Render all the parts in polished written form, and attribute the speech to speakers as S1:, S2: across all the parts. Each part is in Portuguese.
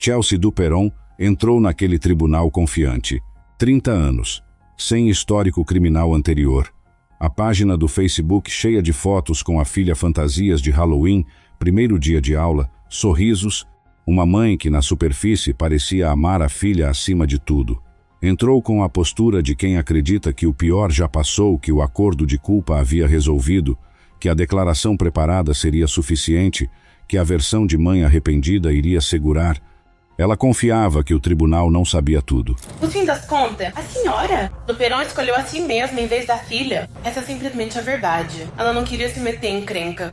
S1: Chelsea Duperon entrou naquele tribunal confiante. 30 anos, sem histórico criminal anterior. A página do Facebook cheia de fotos com a filha, fantasias de Halloween, primeiro dia de aula, sorrisos, uma mãe que na superfície parecia amar a filha acima de tudo. Entrou com a postura de quem acredita que o pior já passou, que o acordo de culpa havia resolvido, que a declaração preparada seria suficiente, que a versão de mãe arrependida iria segurar. Ela confiava que o tribunal não sabia tudo.
S2: No fim das contas, a senhora Duperon escolheu a si mesma em vez da filha. Essa é simplesmente a verdade. Ela não queria se meter em encrenca.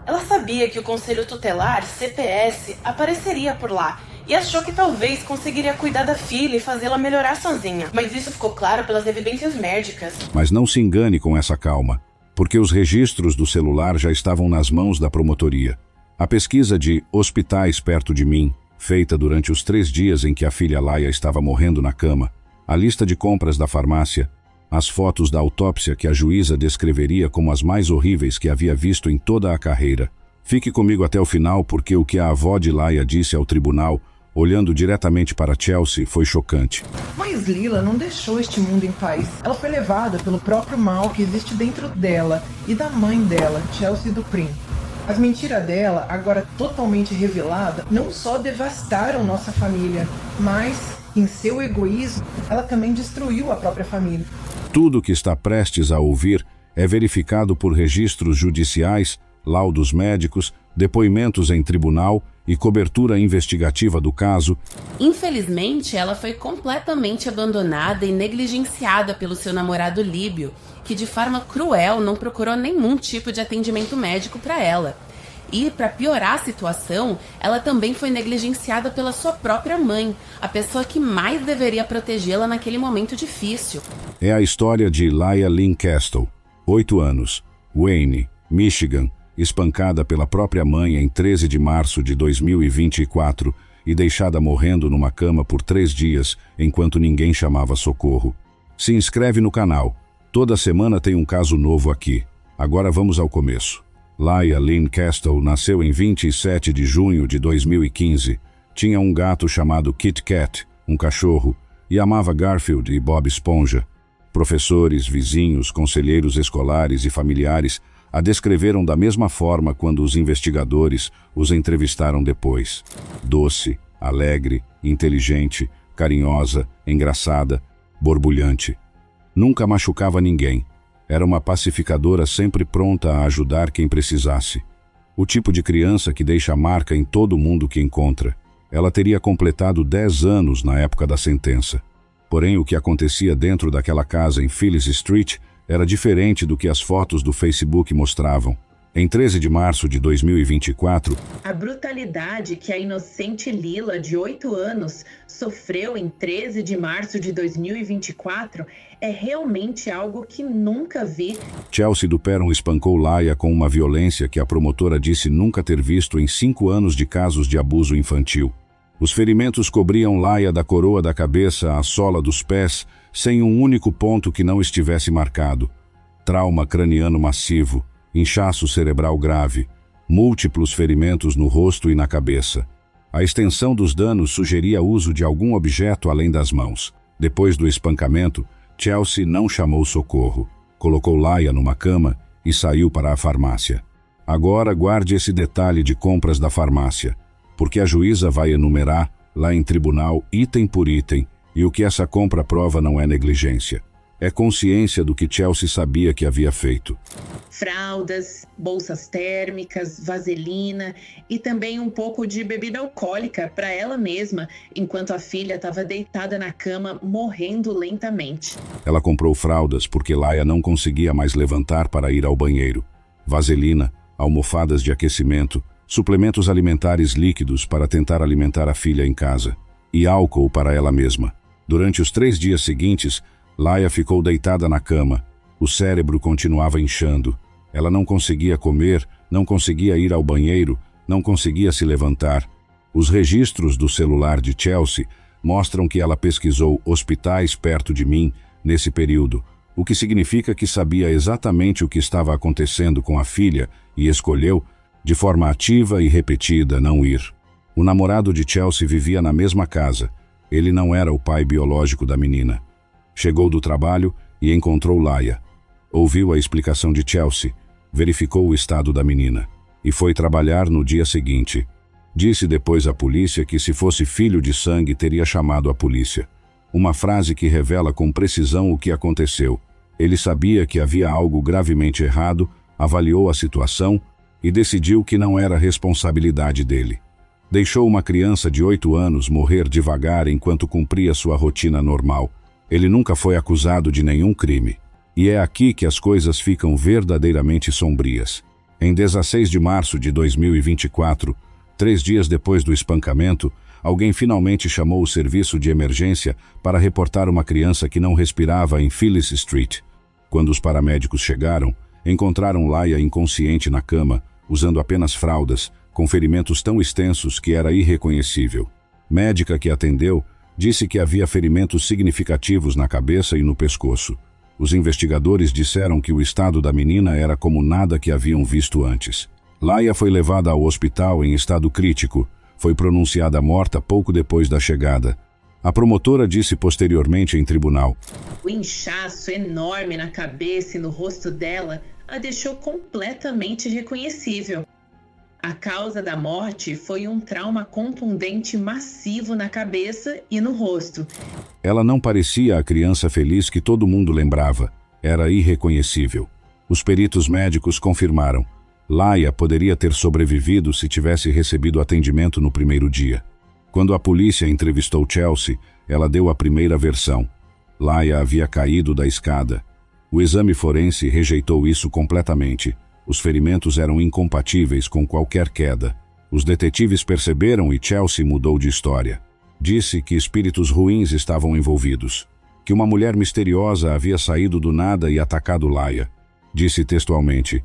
S2: Ela sabia que o Conselho Tutelar, CPS, apareceria por lá e achou que talvez conseguiria cuidar da filha e fazê-la melhorar sozinha. Mas isso ficou claro pelas evidências médicas.
S1: Mas não se engane com essa calma, porque os registros do celular já estavam nas mãos da promotoria. A pesquisa de hospitais perto de mim, feita durante os 3 dias em que a filha Laia estava morrendo na cama, a lista de compras da farmácia, as fotos da autópsia que a juíza descreveria como as mais horríveis que havia visto em toda a carreira. Fique comigo até o final, porque o que a avó de Laia disse ao tribunal, olhando diretamente para Chelsea, foi chocante.
S3: Mas Lila não deixou este mundo em paz. Ela foi levada pelo próprio mal que existe dentro dela e da mãe dela, Chelsea Duprin. As mentiras dela, agora totalmente revelada, não só devastaram nossa família, mas, em seu egoísmo, ela também destruiu a própria família.
S1: Tudo o que está prestes a ouvir é verificado por registros judiciais, laudos médicos, depoimentos em tribunal e cobertura investigativa do caso.
S4: Infelizmente, ela foi completamente abandonada e negligenciada pelo seu namorado Líbio, que de forma cruel não procurou nenhum tipo de atendimento médico para ela. E, para piorar a situação, ela também foi negligenciada pela sua própria mãe, a pessoa que mais deveria protegê-la naquele momento difícil.
S1: É a história de Laia Lynn Castle, 8 anos, Wayne, Michigan, espancada pela própria mãe em 13 de março de 2024 e deixada morrendo numa cama por 3 dias enquanto ninguém chamava socorro. Se inscreve no canal. Toda semana tem um caso novo aqui. Agora vamos ao começo. Laia Lynn Castle nasceu em 27 de junho de 2015. Tinha um gato chamado Kit Kat, um cachorro, e amava Garfield e Bob Esponja. Professores, vizinhos, conselheiros escolares e familiares a descreveram da mesma forma quando os investigadores os entrevistaram depois. Doce, alegre, inteligente, carinhosa, engraçada, borbulhante. Nunca machucava ninguém. Era uma pacificadora sempre pronta a ajudar quem precisasse. O tipo de criança que deixa marca em todo mundo que encontra. Ela teria completado 10 anos na época da sentença. Porém, o que acontecia dentro daquela casa em Phyllis Street era diferente do que as fotos do Facebook mostravam. Em 13 de março de 2024,
S5: a brutalidade que a inocente Lila, de 8 anos, sofreu em 13 de março de 2024 é realmente algo que nunca vi.
S1: Chelsea Duperon espancou Laia com uma violência que a promotora disse nunca ter visto em 5 anos de casos de abuso infantil. Os ferimentos cobriam Laia da coroa da cabeça à sola dos pés, sem um único ponto que não estivesse marcado. Trauma craniano massivo, inchaço cerebral grave, múltiplos ferimentos no rosto e na cabeça. A extensão dos danos sugeria uso de algum objeto além das mãos. Depois do espancamento, Chelsea não chamou socorro. Colocou Laia numa cama e saiu para a farmácia. Agora guarde esse detalhe de compras da farmácia, porque a juíza vai enumerar, lá em tribunal, item por item, e o que essa compra prova não é negligência. É consciência do que Chelsea sabia que havia feito.
S5: Fraldas, bolsas térmicas, vaselina e também um pouco de bebida alcoólica para ela mesma, enquanto a filha estava deitada na cama, morrendo lentamente.
S1: Ela comprou fraldas porque Laia não conseguia mais levantar para ir ao banheiro. Vaselina, almofadas de aquecimento, suplementos alimentares líquidos para tentar alimentar a filha em casa, e álcool para ela mesma. Durante os 3 dias seguintes, Laia ficou deitada na cama. O cérebro continuava inchando. Ela não conseguia comer, não conseguia ir ao banheiro, não conseguia se levantar. Os registros do celular de Chelsea mostram que ela pesquisou hospitais perto de mim nesse período, o que significa que sabia exatamente o que estava acontecendo com a filha e escolheu, de forma ativa e repetida, não ir. O namorado de Chelsea vivia na mesma casa. Ele não era o pai biológico da menina. Chegou do trabalho e encontrou Laia. Ouviu a explicação de Chelsea, verificou o estado da menina e foi trabalhar no dia seguinte. Disse depois à polícia que, se fosse filho de sangue, teria chamado a polícia. Uma frase que revela com precisão o que aconteceu. Ele sabia que havia algo gravemente errado, avaliou a situação e decidiu que não era responsabilidade dele. Deixou uma criança de 8 anos morrer devagar enquanto cumpria sua rotina normal. Ele nunca foi acusado de nenhum crime. E é aqui que as coisas ficam verdadeiramente sombrias. Em 16 de março de 2024, 3 dias depois do espancamento, alguém finalmente chamou o serviço de emergência para reportar uma criança que não respirava em Phyllis Street. Quando os paramédicos chegaram, encontraram Laia inconsciente na cama, usando apenas fraldas, com ferimentos tão extensos que era irreconhecível. Médica que atendeu disse que havia ferimentos significativos na cabeça e no pescoço. Os investigadores disseram que o estado da menina era como nada que haviam visto antes. Laia foi levada ao hospital em estado crítico. Foi pronunciada morta pouco depois da chegada. A promotora disse posteriormente em tribunal:
S5: o inchaço enorme na cabeça e no rosto dela a deixou completamente irreconhecível. A causa da morte foi um trauma contundente massivo na cabeça e no rosto.
S1: Ela não parecia a criança feliz que todo mundo lembrava. Era irreconhecível. Os peritos médicos confirmaram. Laia poderia ter sobrevivido se tivesse recebido atendimento no primeiro dia. Quando a polícia entrevistou Chelsea, ela deu a primeira versão. Laia havia caído da escada. O exame forense rejeitou isso completamente. Os ferimentos eram incompatíveis com qualquer queda. Os detetives perceberam e Chelsea mudou de história. Disse que espíritos ruins estavam envolvidos. Que uma mulher misteriosa havia saído do nada e atacado Laia. Disse textualmente: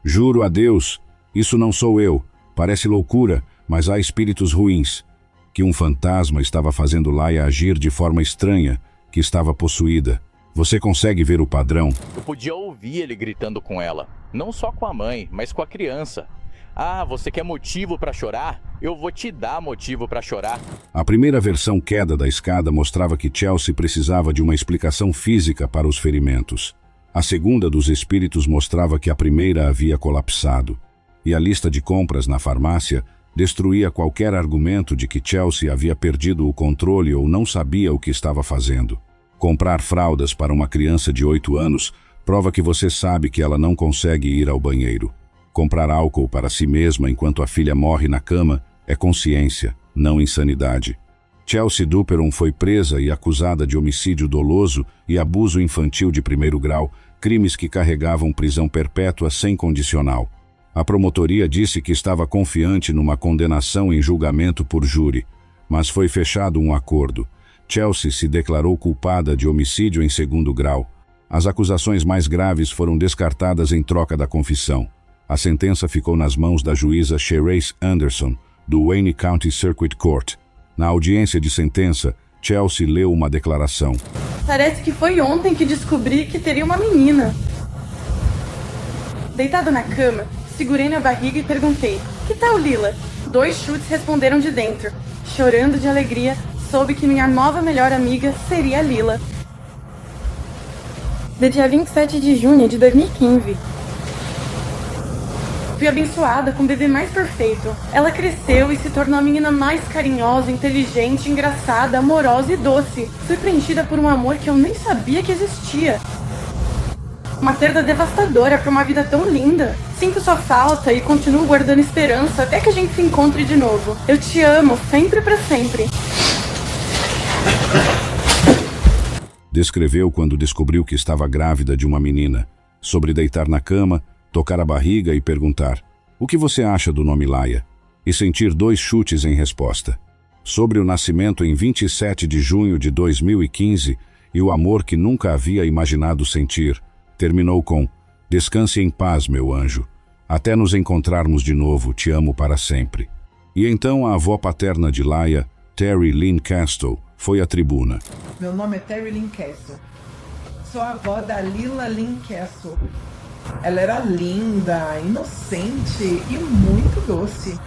S1: juro a Deus, isso não sou eu. Parece loucura, mas há espíritos ruins. Que um fantasma estava fazendo Laia agir de forma estranha, que estava possuída. Você consegue ver o padrão?
S6: Eu podia ouvir ele gritando com ela. Não só com a mãe, mas com a criança. Ah, você quer motivo para chorar? Eu vou te dar motivo para chorar.
S1: A primeira versão queda da escada mostrava que Chelsea precisava de uma explicação física para os ferimentos. A segunda dos espíritos mostrava que a primeira havia colapsado. E a lista de compras na farmácia destruía qualquer argumento de que Chelsea havia perdido o controle ou não sabia o que estava fazendo. Comprar fraldas para uma criança de 8 anos prova que você sabe que ela não consegue ir ao banheiro. Comprar álcool para si mesma enquanto a filha morre na cama é consciência, não insanidade. Chelsea Duperon foi presa e acusada de homicídio doloso e abuso infantil de 1º grau, crimes que carregavam prisão perpétua sem condicional. A promotoria disse que estava confiante numa condenação em julgamento por júri, mas foi fechado um acordo. Chelsea se declarou culpada de homicídio em 2º grau. As acusações mais graves foram descartadas em troca da confissão. A sentença ficou nas mãos da juíza Sherrace Anderson, do Wayne County Circuit Court. Na audiência de sentença, Chelsea leu uma declaração.
S2: Parece que foi ontem que descobri que teria uma menina. Deitada na cama, segurei na barriga e perguntei: que tal Lila? 2 chutes responderam de dentro. Chorando de alegria, soube que minha nova melhor amiga seria a Lila. De dia 27 de junho de 2015. Fui abençoada com o bebê mais perfeito. Ela cresceu e se tornou a menina mais carinhosa, inteligente, engraçada, amorosa e doce. Fui preenchida por um amor que eu nem sabia que existia. Uma perda devastadora para uma vida tão linda. Sinto sua falta e continuo guardando esperança até que a gente se encontre de novo. Eu te amo, sempre para sempre.
S1: Descreveu quando descobriu que estava grávida de uma menina, sobre deitar na cama, tocar a barriga e perguntar: o que você acha do nome Laia? E sentir 2 chutes em resposta. Sobre o nascimento em 27 de junho de 2015 e o amor que nunca havia imaginado sentir, terminou com: descanse em paz, meu anjo. Até nos encontrarmos de novo, te amo para sempre. E então a avó paterna de Laia, Terry Lynn Castle, foi à tribuna.
S3: Meu nome é Terry Lynn Castle. Sou a avó da Lila Lynn Castle. Ela era linda, inocente e muito doce.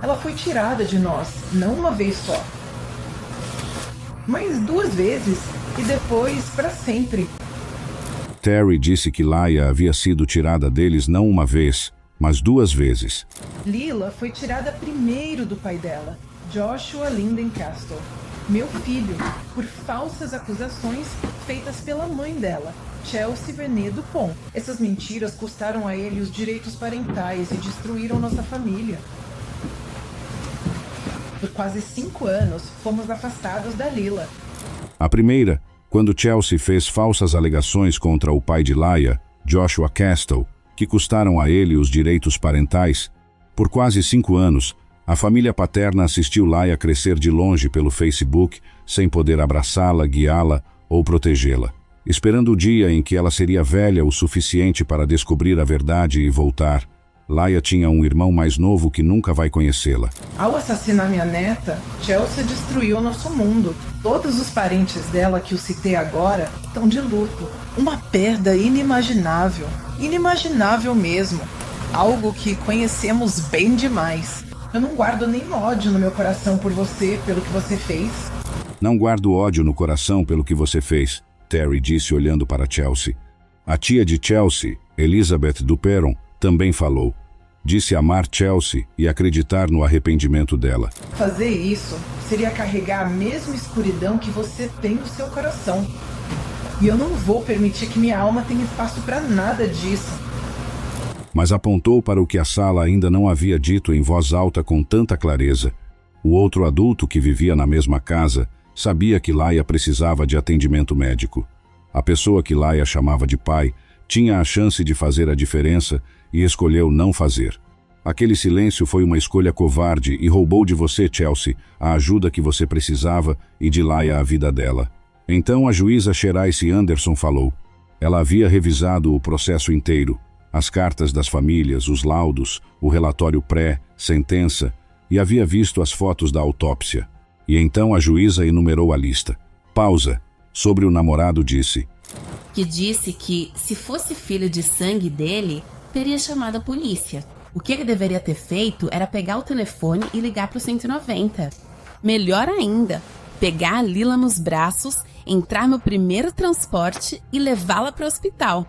S3: Ela foi tirada de nós, não uma vez só, mas 2 vezes e depois para sempre.
S1: Terry disse que Laia havia sido tirada deles não uma vez, mas 2 vezes.
S3: Lila foi tirada primeiro do pai dela, Joshua Linden Castle, meu filho, por falsas acusações feitas pela mãe dela, Chelsea Vernet Dupont. Essas mentiras custaram a ele os direitos parentais e destruíram nossa família. Por quase 5 anos, fomos afastados da Lila.
S1: A primeira, quando Chelsea fez falsas alegações contra o pai de Laia, Joshua Castle, que custaram a ele os direitos parentais. Por quase 5 anos, a família paterna assistiu Laia crescer de longe pelo Facebook, sem poder abraçá-la, guiá-la ou protegê-la, esperando o dia em que ela seria velha o suficiente para descobrir a verdade e voltar. Laia tinha um irmão mais novo que nunca vai conhecê-la.
S3: Ao assassinar minha neta, Chelsea destruiu nosso mundo. Todos os parentes dela que eu citei agora estão de luto. Uma perda inimaginável. Inimaginável mesmo. Algo que conhecemos bem demais. Eu não guardo nem ódio no meu coração por você, pelo que você fez.
S1: Não guardo ódio no coração pelo que você fez, Terry disse olhando para Chelsea. A tia de Chelsea, Elizabeth Duperon, também falou. Disse amar Chelsea e acreditar no arrependimento dela.
S3: Fazer isso seria carregar a mesma escuridão que você tem no seu coração. E eu não vou permitir que minha alma tenha espaço para nada disso.
S1: Mas apontou para o que a sala ainda não havia dito em voz alta com tanta clareza. O outro adulto que vivia na mesma casa sabia que Laia precisava de atendimento médico. A pessoa que Laia chamava de pai tinha a chance de fazer a diferença e escolheu não fazer. Aquele silêncio foi uma escolha covarde e roubou de você, Chelsea, a ajuda que você precisava e de Laia a vida dela. Então a juíza Sherice Anderson falou. Ela havia revisado o processo inteiro, as cartas das famílias, os laudos, o relatório pré-sentença e havia visto as fotos da autópsia. E então a juíza enumerou a lista. Pausa. Sobre o namorado disse.
S4: Que disse que, se fosse filho de sangue dele, teria chamado a polícia. O que ele deveria ter feito era pegar o telefone e ligar para o 190. Melhor ainda, pegar a Lila nos braços, entrar no primeiro transporte e levá-la para o hospital.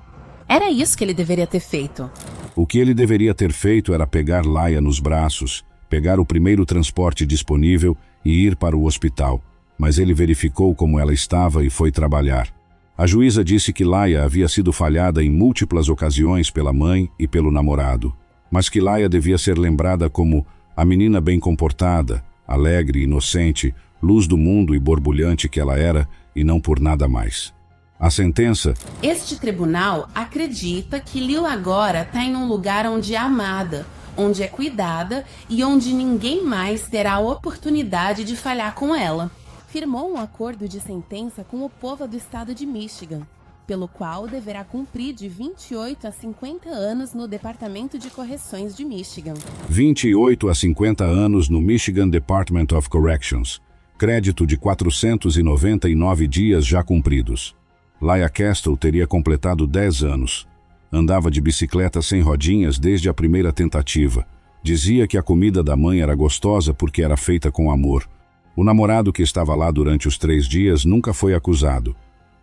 S4: Era isso que ele deveria ter feito.
S1: O que ele deveria ter feito era pegar Laia nos braços, pegar o primeiro transporte disponível e ir para o hospital. Mas ele verificou como ela estava e foi trabalhar. A juíza disse que Laia havia sido falhada em múltiplas ocasiões pela mãe e pelo namorado, mas que Laia devia ser lembrada como a menina bem comportada, alegre, inocente, luz do mundo e borbulhante que ela era, e não por nada mais. A sentença...
S4: Este tribunal acredita que Lila agora está em um lugar onde é amada, onde é cuidada e onde ninguém mais terá a oportunidade de falhar com ela. Firmou um acordo de sentença com o povo do estado de Michigan, pelo qual deverá cumprir de 28 a 50 anos no Departamento de Correções de Michigan.
S1: 28 a 50 anos no Michigan Department of Corrections. Crédito de 499 dias já cumpridos. Laia Castle teria completado 10 anos. Andava de bicicleta sem rodinhas desde a primeira tentativa. Dizia que a comida da mãe era gostosa porque era feita com amor. O namorado que estava lá durante os 3 dias nunca foi acusado.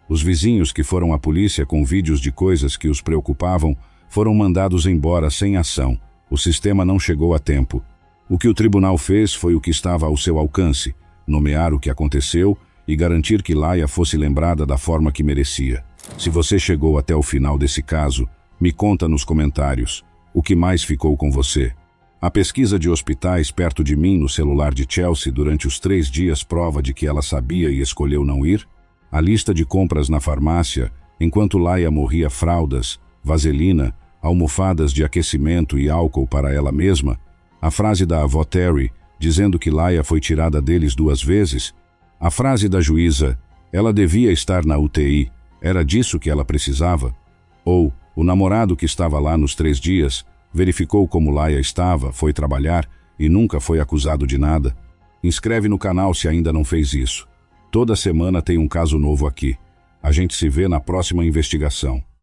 S1: Os vizinhos que foram à polícia com vídeos de coisas que os preocupavam foram mandados embora sem ação. O sistema não chegou a tempo. O que o tribunal fez foi o que estava ao seu alcance: nomear o que aconteceu e garantir que Laia fosse lembrada da forma que merecia. Se você chegou até o final desse caso, me conta nos comentários. O que mais ficou com você? A pesquisa de hospitais perto de mim no celular de Chelsea durante os 3 dias prova de que ela sabia e escolheu não ir? A lista de compras na farmácia, enquanto Laia morria fraldas, vaselina, almofadas de aquecimento e álcool para ela mesma? A frase da avó Terry, dizendo que Laia foi tirada deles 2 vezes? A frase da juíza, ela devia estar na UTI, era disso que ela precisava? Ou, o namorado que estava lá nos 3 dias, verificou como Laia estava, foi trabalhar e nunca foi acusado de nada? Inscreve no canal se ainda não fez isso. Toda semana tem um caso novo aqui. A gente se vê na próxima investigação.